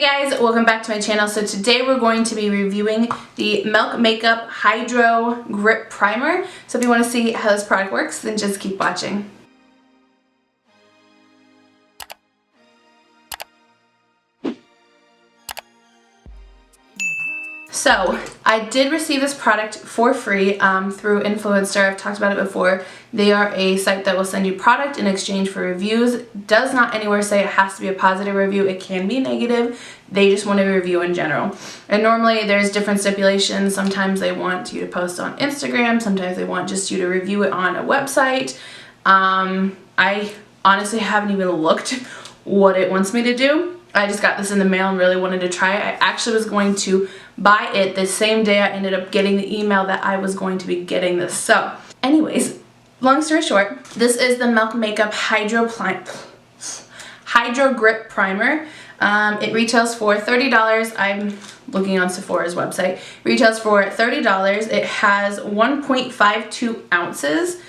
guys, welcome back to my channel. So today we're going to be reviewing the Milk Makeup Hydro Grip Primer. So if you want to see how this product works, then just keep watching. So I did receive this product for free through Influenster. I've talked about it before. They are a site that will send you product in exchange for reviews. Does not anywhere say it has to be a positive review. It can be negative. They just want a review in general. And normally there's different stipulations. Sometimes they want you to post on Instagram. Sometimes they want just you to review it on a website. I honestly haven't even looked what it wants me to do. I just got this in the mail and really wanted to try it. I actually was going to buy it the same day I ended up getting the email that I was going to be getting this. So anyways, long story short, this is the Milk Makeup Hydro Grip Primer. It retails for $30. I'm looking on Sephora's website. It retails for $30. It has 1.52 ounces.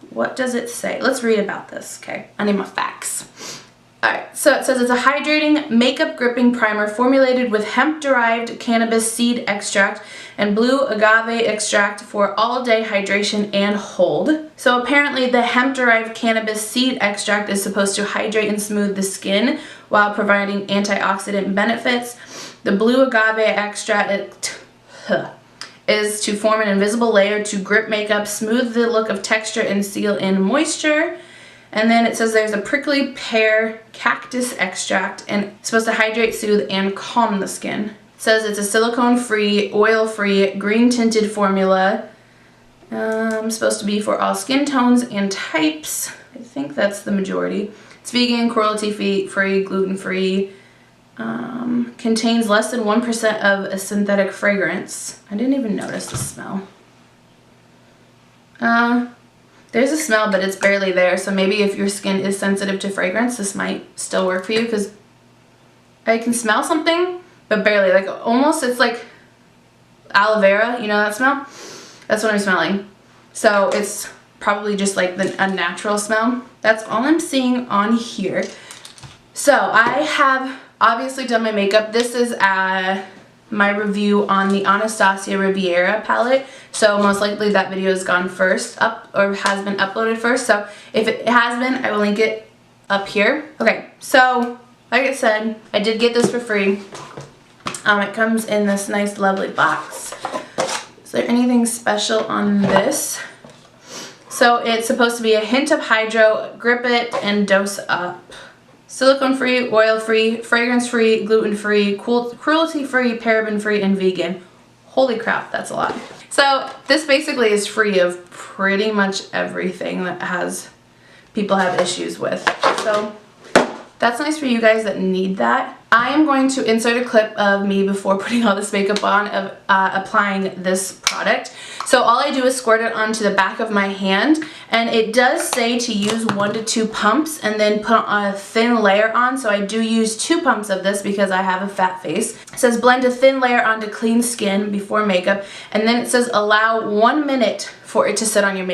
What does it say? Let's read about this, okay? I need my facts. Alright, so it says it's a hydrating makeup gripping primer formulated with hemp-derived cannabis seed extract and blue agave extract for all-day hydration and hold. So apparently the hemp-derived cannabis seed extract is supposed to hydrate and smooth the skin while providing antioxidant benefits. The blue agave extract is to form an invisible layer to grip makeup, smooth the look of texture, and seal in moisture. And then it says there's a prickly pear cactus extract and it's supposed to hydrate, soothe, and calm the skin. It says it's a silicone-free, oil-free, green-tinted formula. Supposed to be for all skin tones and types. I think that's the majority. It's vegan, cruelty-free, gluten-free. Contains less than 1% of a synthetic fragrance. I didn't even notice the smell. There's a smell, but it's barely there, so maybe if your skin is sensitive to fragrance, this might still work for you, because I can smell something, but barely. Like, almost, it's like aloe vera, you know that smell? That's what I'm smelling. So it's probably just like a natural smell. That's all I'm seeing on here. So I have obviously done my makeup. This is my review on the Anastasia Riviera palette, so most likely that video has gone first up, or has been uploaded first, so if it has been, I will link it up here. Okay, so like I said, I did get this for free. It comes in this nice lovely box. Is there anything special on this? So it's supposed to be a hint of hydro, grip it and dose up. Silicone-free, oil-free, fragrance-free, gluten-free, cruelty-free, paraben-free, and vegan. Holy crap, that's a lot. So this basically is free of pretty much everything that people have issues with. So that's nice for you guys that need that. I am going to insert a clip of me before putting all this makeup on of applying this product. So all I do is squirt it onto the back of my hand, and it does say to use 1 to 2 pumps and then put a thin layer on. So I do use 2 pumps of this because I have a fat face. It says blend a thin layer onto clean skin before makeup, and then it says allow 1 minute for it to sit on your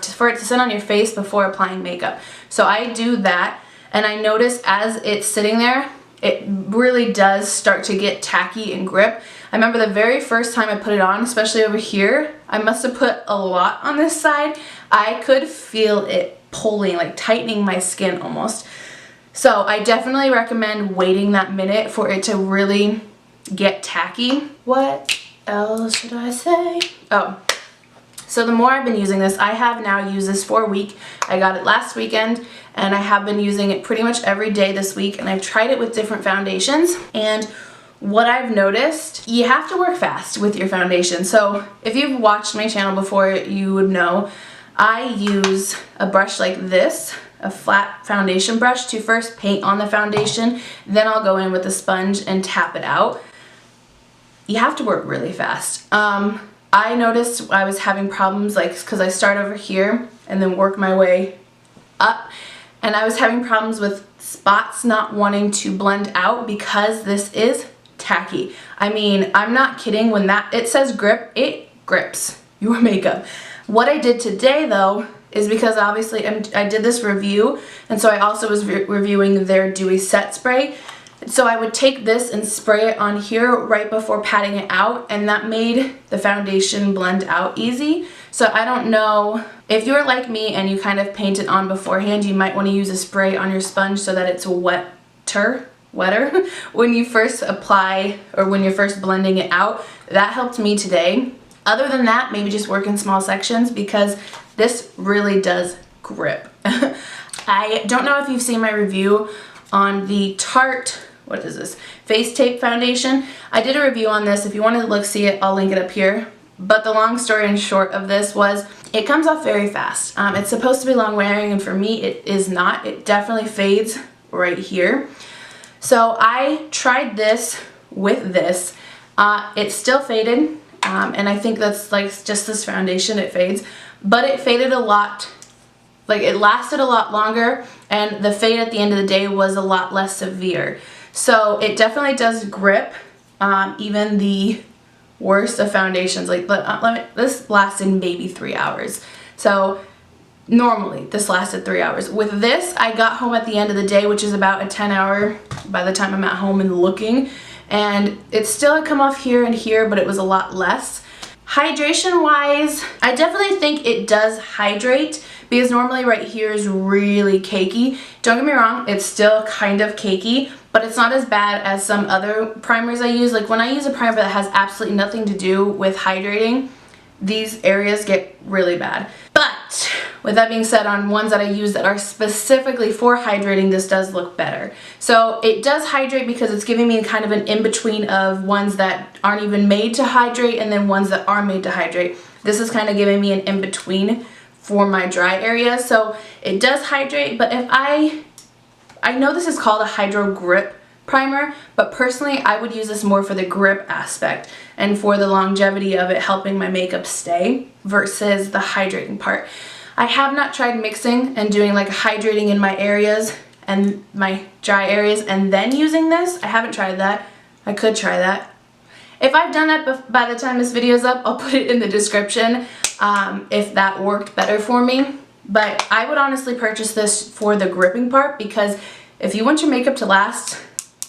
for it to sit on your face before applying makeup. So I do that, and I notice as it's sitting there, it really does start to get tacky and grip. I remember the very first time I put it on, especially over here, I must have put a lot on this side. I could feel it pulling, like tightening my skin almost. So I definitely recommend waiting that minute for it to really get tacky. What else should I say? Oh. So the more I've been using this, I have now used this for a week. I got it last weekend, and I have been using it pretty much every day this week, and I've tried it with different foundations. And what I've noticed, you have to work fast with your foundation. So if you've watched my channel before, you would know I use a brush like this, a flat foundation brush, to first paint on the foundation. Then I'll go in with a sponge and tap it out. You have to work really fast. I noticed I was having problems, like, because I start over here and then work my way up, and I was having problems with spots not wanting to blend out because this is tacky. I mean, I'm not kidding. When it says grip, it grips your makeup. What I did today though is because obviously I did this review, and so I also was reviewing their Dewy Set Spray. So I would take this and spray it on here right before patting it out, and that made the foundation blend out easy. So I don't know, if you're like me and you kind of paint it on beforehand, you might want to use a spray on your sponge so that it's wetter when you first apply or when you're first blending it out. That helped me today. Other than that, maybe just work in small sections because this really does grip. I don't know if you've seen my review on the Tarte, what is this, Face Tape Foundation. I did a review on this. If you want to look, see it, I'll link it up here. But the long story and short of this was it comes off very fast. It's supposed to be long wearing, and for me it is not. It definitely fades right here. So I tried this with this. It still faded, and I think that's like just this foundation, it fades. But it faded a lot, like it lasted a lot longer, and the fade at the end of the day was a lot less severe. So it definitely does grip, even the worst of foundations. Like this lasted maybe 3 hours. So normally this lasted 3 hours. With this, I got home at the end of the day, which is about a 10-hour by the time I'm at home and looking, and it still had come off here and here, but it was a lot less. Hydration wise, I definitely think it does hydrate, because normally right here is really cakey. Don't get me wrong, it's still kind of cakey, but it's not as bad as some other primers I use. Like when I use a primer that has absolutely nothing to do with hydrating, these areas get really bad. But with that being said, on ones that I use that are specifically for hydrating, this does look better. So it does hydrate because it's giving me kind of an in-between of ones that aren't even made to hydrate and then ones that are made to hydrate. This is kind of giving me an in-between for my dry areas. So it does hydrate, but if I know this is called a Hydro Grip primer, but personally I would use this more for the grip aspect and for the longevity of it helping my makeup stay versus the hydrating part. I have not tried mixing and doing like hydrating in my areas and my dry areas and then using this. I haven't tried that. I could try that. If I've done that by the time this video is up, I'll put it in the description if that worked better for me. But I would honestly purchase this for the gripping part, because if you want your makeup to last,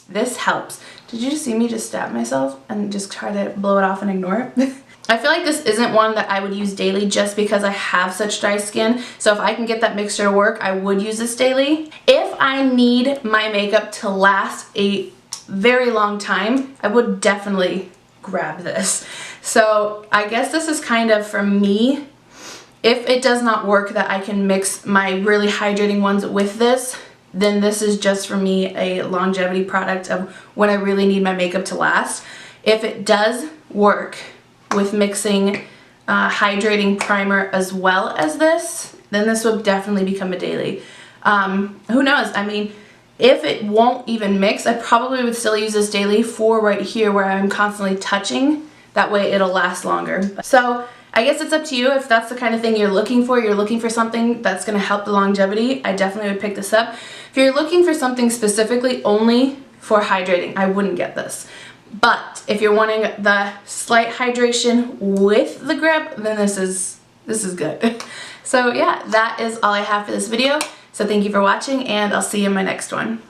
this helps. Did you just see me just stab myself and just try to blow it off and ignore it? I feel like this isn't one that I would use daily just because I have such dry skin. So if I can get that mixture to work, I would use this daily. If I need my makeup to last a very long time, I would definitely grab this. So I guess this is kind of for me. If it does not work that I can mix my really hydrating ones with this, then this is just for me a longevity product of when I really need my makeup to last. If it does work with mixing hydrating primer as well as this, then this would definitely become a daily. Who knows? I mean, if it won't even mix, I probably would still use this daily for right here where I'm constantly touching. That way it'll last longer. So I guess it's up to you if that's the kind of thing you're looking for. You're looking for something that's going to help the longevity, I definitely would pick this up. If you're looking for something specifically only for hydrating, I wouldn't get this. But if you're wanting the slight hydration with the grip, then this is good. So yeah, that is all I have for this video. So thank you for watching, and I'll see you in my next one.